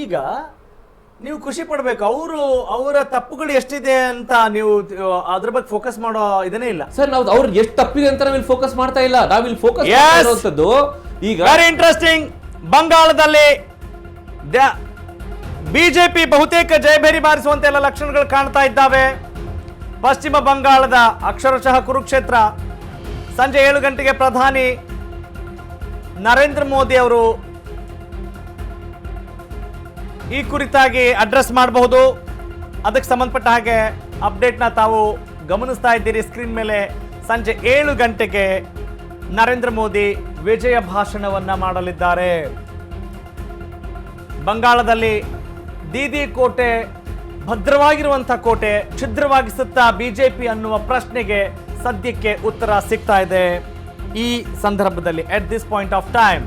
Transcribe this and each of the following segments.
ಈಗ ನೀವು ಖುಷಿ ಪಡ್ಬೇಕು. ಅವರ ತಪ್ಪುಗಳು ಎಷ್ಟಿದೆ ಅಂತ ನೀವು ಅದ್ರ ಬಗ್ಗೆ ಫೋಕಸ್ ಮಾಡೋ ಇದನ್ನೇ ಇಲ್ಲ ಸರ್. ನಾವು ಅವ್ರು ಎಷ್ಟು ತಪ್ಪಿದೆ ಅಂತ ನಾವಿಲ್ಲಿ ಫೋಕಸ್ ಮಾಡ್ತಾ ಇಲ್ಲ, ನಾವಿಲ್ಲಿ ಫೋಕಸ್ ಮಾಡುವಂತದ್ದು ಈಗ ವೆರಿ ಇಂಟ್ರೆಸ್ಟಿಂಗ್. ಬಂಗಾಳದಲ್ಲಿ ಬಿಜೆಪಿ ಬಹುತೇಕ ಜಯಭೇರಿ ಬಾರಿಸುವಂತ ಎಲ್ಲ ಲಕ್ಷಣಗಳು ಕಾಣ್ತಾ ಇದ್ದಾವೆ. ಪಶ್ಚಿಮ ಬಂಗಾಳದ ಅಕ್ಷರಶಃ ಕುರುಕ್ಷೇತ್ರ. ಸಂಜೆ 7 ಗಂಟೆಗೆ ಪ್ರಧಾನಿ ನರೇಂದ್ರ ಮೋದಿ ಅವರು ಈ ಕುರಿತಾಗಿ ಅಡ್ರೆಸ್ ಮಾಡಬಹುದು. ಅದಕ್ಕೆ ಸಂಬಂಧಪಟ್ಟ ಹಾಗೆ ಅಪ್ಡೇಟ್ನ ತಾವು ಗಮನಿಸ್ತಾ ಇದ್ದೀರಿ ಸ್ಕ್ರೀನ್ ಮೇಲೆ. ಸಂಜೆ 7 ಗಂಟೆಗೆ ನರೇಂದ್ರ ಮೋದಿ ವಿಜಯ ಭಾಷಣವನ್ನ ಮಾಡಲಿದ್ದಾರೆ. ಬಂಗಾಳದಲ್ಲಿ ದೀದಿ ಕೋಟೆ ಭದ್ರವಾಗಿರುವಂತಹ ಕೋಟೆ ಛಿದ್ರವಾಗಿಸುತ್ತಾ ಬಿಜೆಪಿ ಅನ್ನುವ ಪ್ರಶ್ನೆಗೆ ಸದ್ಯಕ್ಕೆ ಉತ್ತರ ಸಿಗ್ತಾ ಇದೆ ಈ ಸಂದರ್ಭದಲ್ಲಿ at this point of time.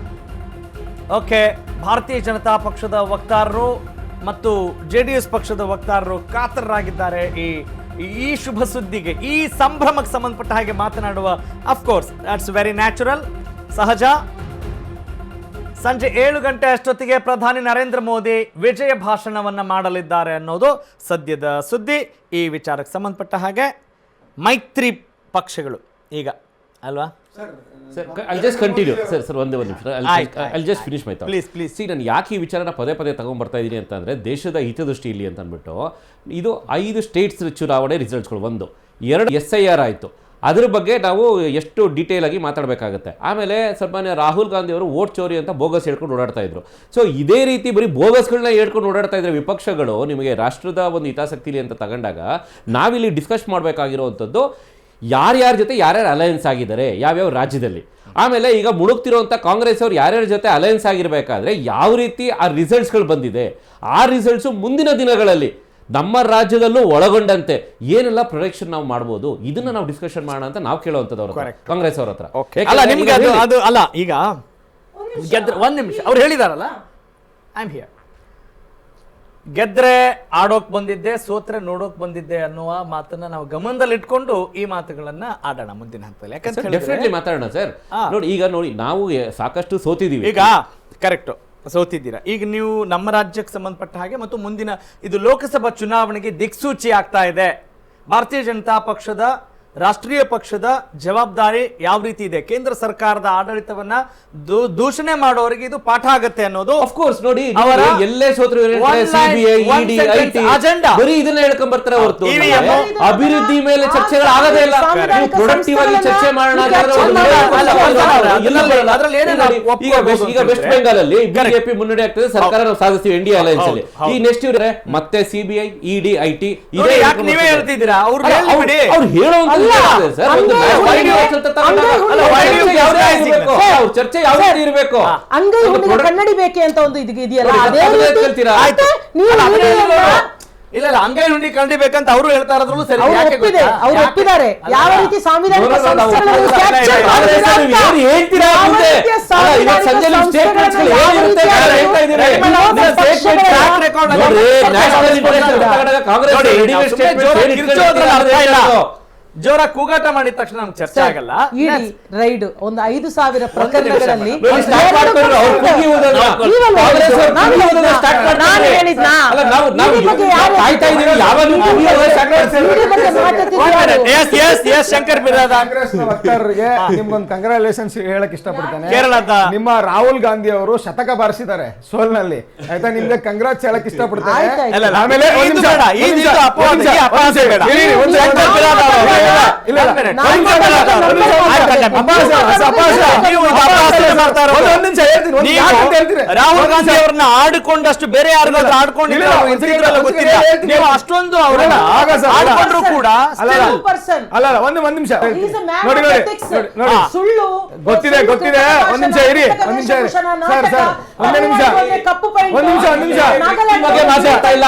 Okay, ಭಾರತೀಯ ಜನತಾ ಪಕ್ಷದ ವಕ್ತಾರರು ಮತ್ತು JDS ಪಕ್ಷದ ವಕ್ತಾರರು ಕಾತರರಾಗಿದ್ದಾರೆ ಈ ಶುಭ ಸುದ್ದಿಗೆ, ಈ ಸಂಭ್ರಮಕ್ಕೆ ಸಂಬಂಧಪಟ್ಟ ಹಾಗೆ ಮಾತನಾಡುವ. ಅಫ್ಕೋರ್ಸ್ ದಟ್ಸ್ ವೆರಿ ನ್ಯಾಚುರಲ್, ಸಹಜ. ಸಂಜೆ 7 ಗಂಟೆ ಅಷ್ಟೊತ್ತಿಗೆ ಪ್ರಧಾನಿ ನರೇಂದ್ರ ಮೋದಿ ವಿಜಯ ಭಾಷಣವನ್ನ ಮಾಡಲಿದ್ದಾರೆ ಅನ್ನೋದು ಸದ್ಯದ ಸುದ್ದಿ. ಈ ವಿಚಾರಕ್ಕೆ ಸಂಬಂಧಪಟ್ಟ ಹಾಗೆ ಮೈತ್ರಿ ಪಕ್ಷಗಳು ಈಗ ಅಲ್ವಾ I'll just continue. ಸರ್ ಒಂದೇ ಒಂದು ನಿಮಿಷ. I'll just finish my thought. Please. See, ನಾನು ಯಾಕೆ ಈ ವಿಚಾರನ ಪದೇ ತಗೊಂಡ್ಬರ್ತಾ ಇದ್ದೀನಿ ಅಂತಂದರೆ, ದೇಶದ ಹಿತದೃಷ್ಟಿ ಇಲ್ಲಿ ಅಂತ ಅಂದ್ಬಿಟ್ಟು ಇದು 5 ಸ್ಟೇಟ್ಸ್ ಚುನಾವಣೆ ರಿಸಲ್ಟ್ಸ್ಗಳು, 1, 2 SIR ಆಯಿತು. ಅದ್ರ ಬಗ್ಗೆ ನಾವು ಎಷ್ಟು ಡೀಟೇಲ್ ಆಗಿ ಮಾತಾಡಬೇಕಾಗುತ್ತೆ. ಆಮೇಲೆ ಸನ್ಮಾನ್ಯ ರಾಹುಲ್ ಗಾಂಧಿ ಅವರು ವೋಟ್ ಚೋರಿ ಅಂತ ಬೋಗಸ್ ಹೇಳ್ಕೊಂಡು ಓಡಾಡ್ತಾ ಇದ್ರು. ಸೊ ಇದೇ ರೀತಿ ಬರೀ ಬೋಗಸ್ಗಳನ್ನ ಹೇಳ್ಕೊಂಡು ಓಡಾಡ್ತಾ ಇದ್ರೆ ವಿಪಕ್ಷಗಳು ನಿಮಗೆ ರಾಷ್ಟ್ರದ ಒಂದು ಹಿತಾಸಕ್ತಿಲಿ ಅಂತ ತಗೊಂಡಾಗ ನಾವಿಲ್ಲಿ ಡಿಸ್ಕಸ್ ಮಾಡಬೇಕಾಗಿರುವಂಥದ್ದು ಯಾರ್ಯಾರ ಜೊತೆ ಯಾರ್ಯಾರು ಅಲಯನ್ಸ್ ಆಗಿದ್ದಾರೆ ಯಾವ್ಯಾವ ರಾಜ್ಯದಲ್ಲಿ. ಆಮೇಲೆ ಈಗ ಮುಳುಗ್ತಿರುವಂಥ ಕಾಂಗ್ರೆಸ್ ಅವರು ಯಾರ್ಯಾರ ಜೊತೆ ಅಲಯನ್ಸ್ ಆಗಿರಬೇಕಾದ್ರೆ ಯಾವ ರೀತಿ ಆ ರಿಸಲ್ಟ್ಸ್ಗಳು ಬಂದಿದೆ, ಆ ರಿಸಲ್ಟ್ಸು ಮುಂದಿನ ದಿನಗಳಲ್ಲಿ ನಮ್ಮ ರಾಜ್ಯದಲ್ಲೂ ಒಳಗೊಂಡಂತೆ ಏನೆಲ್ಲ ಪ್ರೊಡಕ್ಷನ್ ನಾವು ಮಾಡ್ಬೋದು, ಇದನ್ನ ನಾವು ಡಿಸ್ಕಷನ್ ಮಾಡೋಣ ಅಂತ ನಾವು ಕೇಳುವಂಥದ್ದು ಅವ್ರ ಕಾಂಗ್ರೆಸ್ ಅವ್ರ ಹತ್ರ. ಅಲ್ಲ ನಿಮ್ಗೆ ಅದು ಅಲ್ಲ, ಈಗ ಗೆದ್ರೆ 1 ನಿಮಿಷ ಅವ್ರು ಹೇಳಿದಾರಲ್ಲ, ಐ ಆಮ್ ಹಿಯರ್, ಗೆದ್ರೆ ಆಡೋಕ್ ಬಂದಿದ್ದೆ, ಸೋತ್ರೆ ನೋಡೋಕ್ ಬಂದಿದ್ದೆ ಅನ್ನುವ ಮಾತನ್ನ ನಾವು ಗಮನದಲ್ಲಿ ಇಟ್ಕೊಂಡು ಈ ಮಾತುಗಳನ್ನ ಆಡೋಣ ಮುಂದಿನ ಹಂತದಲ್ಲಿ. ಯಾಕಂದ್ರೆ ಡೆಫಿನೆಟ್ಲಿ ಮಾತಾಡೋಣ ಸರ್. ನೋಡಿ ನಾವು ಸಾಕಷ್ಟು ಸೋತಿದೀವಿ. ಈಗ ಕರೆಕ್ಟ್ ಸೋತಿದ್ದೀರಾ. ಈಗ ನೀವು ನಮ್ಮ ರಾಜ್ಯಕ್ಕೆ ಸಂಬಂಧಪಟ್ಟ ಹಾಗೆ ಮತ್ತು ಮುಂದಿನ ಇದು ಲೋಕಸಭಾ ಚುನಾವಣೆಗೆ ದಿಕ್ಸೂಚಿ ಆಗ್ತಾ ಇದೆ. ಭಾರತೀಯ ಜನತಾ ಪಕ್ಷದ ರಾಷ್ಟ್ರೀಯ ಪಕ್ಷದ ಜವಾಬ್ದಾರಿ ಯಾವ ರೀತಿ ಇದೆ, ಕೇಂದ್ರ ಸರ್ಕಾರದ ಆಡಳಿತವನ್ನ ದೂಷಣೆ ಮಾಡೋರಿಗೆ ಇದು ಪಾಠ ಆಗತ್ತೆ ಅನ್ನೋದು. ಅಫ್ಕೋರ್ಸ್ ನೋಡಿ, ಎಲ್ಲೇ ಸೋತ್ರು ಅಜೆಂಡಾ ಬರೀ ಇದನ್ನ ಹೇಳ್ಕೊಂಡ್ ಬರ್ತಾರೆ ಹೊರತು ಅಭಿವೃದ್ಧಿ ಮೇಲೆ ಚರ್ಚೆಗಳು ಆಗದೇ ಇಲ್ಲ. ಪ್ರೊಡಕ್ಟಿವ್ ಆಗಿ ಚರ್ಚೆ ಮಾಡೋಣ. ಈಗ ವೆಸ್ಟ್ ಬೆಂಗಾಲ್ ಅಲ್ಲಿ ಬಿಜೆಪಿ ಮುನ್ನಡೆ ಆಗ್ತದೆ, ಸರ್ಕಾರ ನಾವು ಸಾಧಿಸ್ತೀವಿ NDA ಅಲಯನ್ಸ್ ಅಲ್ಲಿ. ಈ ನೆಕ್ಸ್ಟ್ ಇವ್ರೆ ಮತ್ತೆ CBI ED IT ನೀವೇ ಹೇಳ್ತಿದ್ದೀರಾ, ಅವ್ರು ಹೇಳುವಂತ ಚರ್ಚೆ ಯಾವ ರೀತಿ ಇರಬೇಕು, ಕನ್ನಡಿ ಬೇಕೆ ಅಂತ ಒಂದು ಇದೆಯಲ್ಲ, ಇಲ್ಲ ಅಂಗೈ ಹುಂಡಿ ಕಂಡಿಬೇಕಂತ ಅವರು ಹೇಳ್ತಾ ಇರೋದ್ರಲ್ಲೂ ಸರಿ, ಅವ್ರು ಒಪ್ಪಿದ್ದಾರೆ. ಯಾವ ರೀತಿ ಸಾಂವಿಧಾನಿಕ ಜೋರ ಕೂಗಾಟ ಮಾಡಿದ ತಕ್ಷಣ ನಮ್ಗೆ ಚರ್ಚೆ ಆಗಲ್ಲ. ರೈಡ್ ಒಂದು 5,000 ಪ್ರಕರಣಗಳಲ್ಲಿ ಶಂಕರ್ ಬಿರಾದಾರ್ ವಕ್ತಾರರಿಗೆ ನಿಮ್ಗೊಂದು ಕಂಗ್ರಾಚುಲೇಷನ್ಸ್ ಹೇಳಕ್ ಇಷ್ಟಪಡ್ತೇನೆ. ಕೇರಳದ ನಿಮ್ಮ ರಾಹುಲ್ ಗಾಂಧಿ ಅವರು ಶತಕ ಬಾರಿಸಿದ್ದಾರೆ ಸೋಲ್ನಲ್ಲಿ, ಆಯ್ತಾ? ನಿಮ್ಗೆ ಕಂಗ್ರಾಟ್ಸ್ ಹೇಳಕ್ ಇಷ್ಟಪಡ್ತೇನೆ. ಆಮೇಲೆ ರಾಹುಲ್ ಗಾಂಧಿ ಅವ್ರನ್ನ ಆಡಿಕೊಂಡಷ್ಟು ಬೇರೆ ಯಾರಿಗಾದ್ರೂ ಆಡ್ಕೊಂಡಿಲ್ಲ ನೀವು ಅಷ್ಟೊಂದು ಆಡ್ಕೊಂಡ್ರು ಕೂಡ ಅಲ್ಲ ಒಂದ್ ನಿಮಿಷ ನೋಡಿ ಸುಳ್ಳು ಗೊತ್ತಿದೆ ಒಂದ್ ನಿಮಿಷ ಇರಿ, ಒಂದ್ ನಿಮಿಷ ಸರ್ ಒಂದೇ ನಿಮಿಷ ಮಾತಾಡ್ತಾ ಇಲ್ಲ.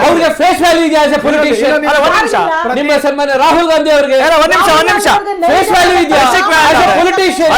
ಅವ್ರಿಗೆ ಫೇಸ್ ವ್ಯಾಲ್ಯೂ ಇದೆ ಆಸ್ ಎ ಪೊಲಿಟಿಷಿಯನ್. ನಿಮ್ಮ ಸನ್ಮಾನ್ಯ ರಾಹುಲ್ ಗಾಂಧಿ ಅವರಿಗೆ ಒಂದ್ ನಿಮಿಷ ಫೇಸ್ ವ್ಯಾಲ್ಯೂ ಇದೆ ಆಸ್ ಎ ಪೊಲಿಟಿಷಿಯನ್.